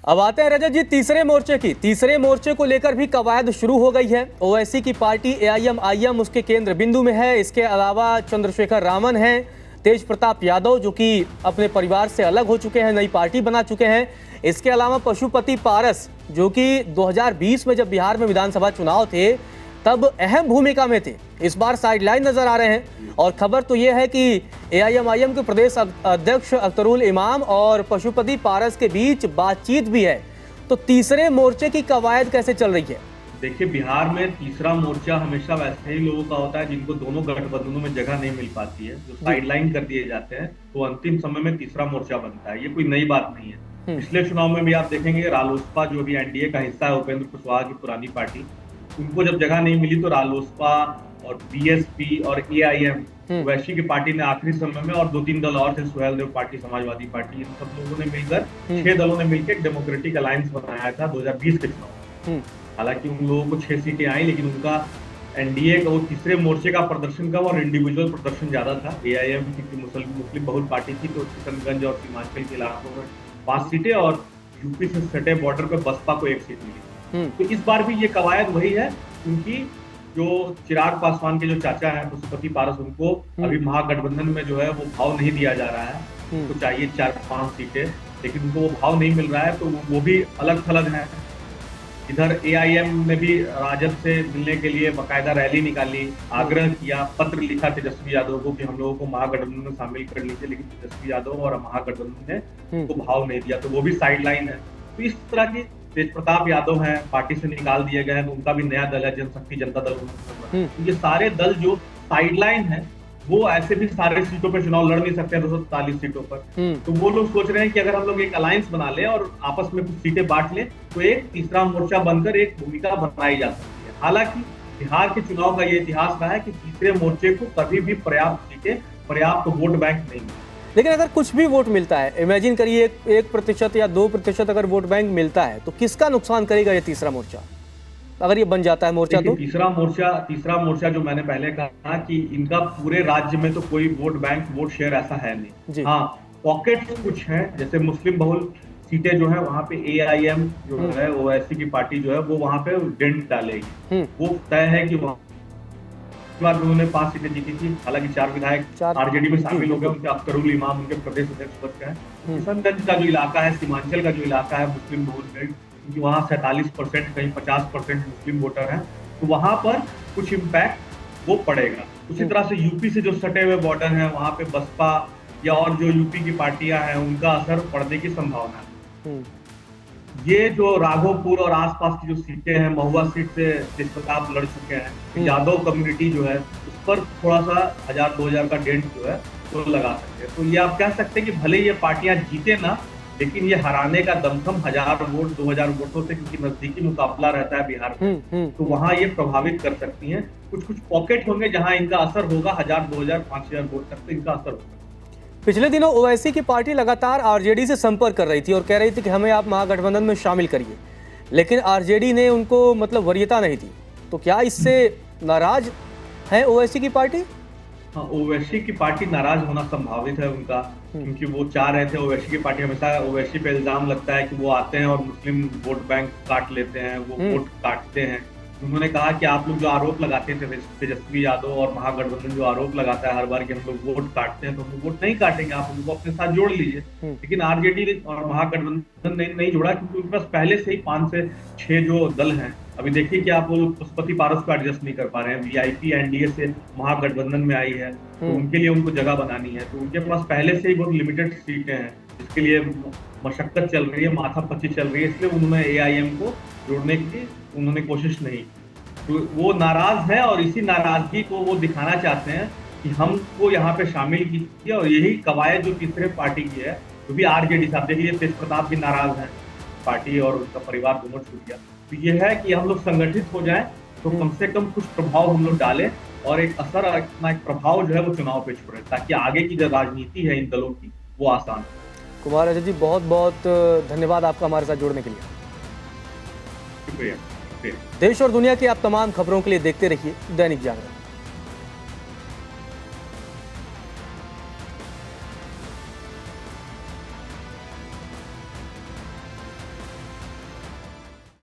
अब आते हैं रजत जी तीसरे मोर्चे को लेकर भी कवायद शुरू हो गई है। ओवैसी की पार्टी AIM उसके केंद्र बिंदु में है। इसके अलावा चंद्रशेखर रावण हैं, तेज प्रताप यादव जो कि अपने परिवार से अलग हो चुके हैं, नई पार्टी बना चुके हैं। इसके अलावा पशुपति पारस जो कि 2020 में जब बिहार में विधानसभा चुनाव थे तब अहम भूमिका में थे, इस बार साइडलाइन नजर आ रहे हैं। और खबर तो यह है कि AIM के प्रदेश अध्यक्ष अख्तरुल इमाम और पशुपति पारस के बीच बातचीत भी है। तो तीसरे मोर्चे की कवायद कैसे चल रही है? देखिए, बिहार में तीसरा मोर्चा हमेशा वैसे ही लोगों का होता है जिनको दोनों गठबंधनों में जगह नहीं मिल पाती है, जो साइडलाइन कर दिए जाते हैं, तो अंतिम समय में तीसरा मोर्चा बनता है। ये कोई नई बात नहीं है। पिछले चुनाव में भी आप देखेंगे रालोसपा जो भी NDA का हिस्सा है, उपेंद्र कुशवाहा की पुरानी पार्टी, उनको जब जगह नहीं मिली तो रालोसपा और BSP और AIM वैशी की पार्टी ने आखिरी समय में, और 2-3 दल और थे, सुहेलदेव पार्टी, समाजवादी पार्टी, इन सब लोगों ने मिलकर 6 दलों ने मिलकर एक डेमोक्रेटिक अलायंस बनाया था 2020 के चुनाव। हालांकि उन लोगों को 6 सीटें आई, लेकिन उनका NDA का वो तीसरे मोर्चे का प्रदर्शन कम और इंडिविजुअल प्रदर्शन ज्यादा था। AIM की मुस्लिम बहुल पार्टी थी, तो किशनगंज और सीमांचल के इलाकों में 5 सीटें और यूपी से सटे बॉर्डर पर बसपा को 1 सीट मिली। तो इस बार भी ये कवायद वही है, क्योंकि जो चिराग पासवान के जो चाचा हैं पशुपति पारस, उनको अभी महागठबंधन में जो है वो भाव नहीं दिया जा रहा है। उनको चाहिए 4-5 सीटें, लेकिन उनको वो भाव नहीं मिल रहा है, तो वो भी अलग थलग है। इधर AIM ने भी राजद से मिलने के लिए बाकायदा रैली निकाली, आग्रह किया, पत्र लिखा तेजस्वी यादव को कि हम लोगों को महागठबंधन में शामिल कर लीजिए, लेकिन तेजस्वी यादव और महागठबंधन ने उनको भाव नहीं दिया, तो वो भी साइडलाइन है। तो इस तरह की तेज प्रताप यादव हैं, पार्टी से निकाल दिए गए हैं, तो उनका भी नया दल है, जनशक्ति जनता दल। ये सारे दल जो साइडलाइन है, वो ऐसे भी सारे सीटों पर चुनाव लड़ नहीं सकते हैं 243 सीटों पर। तो वो लोग सोच रहे हैं कि अगर हम लोग एक अलायंस बना ले और आपस में कुछ सीटें बांट ले, तो एक तीसरा मोर्चा बनकर एक भूमिका बनाई जा सकती है। हालांकि बिहार के चुनाव का ये इतिहास रहा है कि तीसरे मोर्चे को कभी भी पर्याप्त सीटें, पर्याप्त वोट बैंक नहीं मिले। लेकिन अगर कुछ भी वोट मिलता है, इमेजिन करिए 1% या 2% अगर वोट बैंक मिलता है, तो किसका नुकसान करेगा ये तीसरा मोर्चा, अगर ये बन जाता है मोर्चा? तो तीसरा मोर्चा जो मैंने पहले कहा कि इनका पूरे राज्य में तो कोई वोट बैंक, वोट शेयर ऐसा है नहीं। हाँ, पॉकेट्स कुछ हैं, जैसे मुस्लिम बहुल सीटें जो है वहां पे AIM जो है, ओवैसी की पार्टी जो है, वो वहां पे डेंट डालेगी। वो तय है कि वहां उन्होंने 5 सीटें जीती थी। हालांकि 4 विधायक RJD में शामिल हो गए, उनके अख्तरुल इमाम उनके प्रदेश अध्यक्ष बन गए। किशनगंज का जो इलाका है, सीमांचल का जो इलाका है मुस्लिम बहुल बेल्ट, क्योंकि वहाँ 47% कहीं 50% मुस्लिम वोटर हैं, तो वहां पर कुछ इम्पैक्ट वो पड़ेगा। उसी तरह से यूपी से जो सटे हुए बॉर्डर हैं, वहां पे बसपा या और जो यूपी की पार्टियां हैं, उनका असर पड़ने की संभावना है। ये जो राघोपुर और आसपास की जो सीटें हैं, महुआ सीट से तेज प्रताप लड़ चुके हैं, यादव कम्युनिटी जो है उस पर थोड़ा सा 1000-2000 का डेंट जो है वो लगा सकते हैं। तो ये आप कह सकते हैं कि भले ये पार्टियां जीते ना, लेकिन ये हराने का दमखम 1000 वोट 2000 वोटों से, क्योंकि नजदीकी मुकाबला रहता है बिहार में, तो वहां ये प्रभावित कर सकती हैं। कुछ पॉकेट होंगे जहां इनका असर होगा, 1000, 2000, 5000 वोट तक तो इनका असर होगा। पिछले दिनों ओवैसी की पार्टी लगातार RJD से संपर्क कर रही थी और कह रही थी कि हमें आप महागठबंधन में शामिल करिए, लेकिन RJD ने उनको मतलब वरीयता नहीं दी। तो क्या इससे नाराज है ओवैसी की पार्टी? हाँ, ओवैसी की पार्टी नाराज होना संभावित है उनका, क्योंकि वो चाह रहे थे, ओवैसी की पार्टी हमेशा ओवैसी पे इल्जाम लगता है कि वो आते हैं और मुस्लिम वोट बैंक काट लेते हैं, वो वोट काटते हैं। उन्होंने कहा कि आप लोग जो आरोप लगाते थे, तेजस्वी यादव और महागठबंधन जो आरोप लगाता है हर बार कि हम लोग वोट काटते हैं, तो हम वोट नहीं काटेंगे, आप उनको अपने साथ जोड़ लीजिए। लेकिन RJD और महागठबंधन नहीं जोड़ा, क्योंकि उनके पास पहले से ही 5 से 6 जो दल हैं। अभी देखिए कि आप पशुपति पारस को एडजस्ट नहीं कर पा रहे हैं, VIP NDA से महागठबंधन में आई है, तो उनके लिए उनको जगह बनानी है, तो उनके पास पहले से ही बहुत लिमिटेड सीटें हैं, इसके लिए मशक्कत चल रही है, माथापच्ची चल रही है, इसलिए उन्होंने AIM को जोड़ने की उन्होंने कोशिश नहीं। तो वो नाराज है और इसी नाराजगी को वो दिखाना चाहते हैं कि हमको यहाँ पे शामिल कीजिए, और यही कवायद जो तीसरे पार्टी की है, जो भी RJD साहब देखिए, तेज प्रताप भी नाराज है, पार्टी और उसका परिवार दोनों छूट गया। तो ये है कि हम लोग संगठित हो जाएं, तो कम से कम कुछ प्रभाव हम लोग डालें, और एक असर, अपना एक प्रभाव जो है वो चुनाव पे छोड़े, ताकि आगे की जो राजनीति है इन दलों की वो आसान हो। कुमार रजत जी, बहुत बहुत धन्यवाद आपका हमारे साथ जुड़ने के लिए। शुक्रिया। देश और दुनिया की आप तमाम खबरों के लिए देखते रहिए दैनिक जागरण।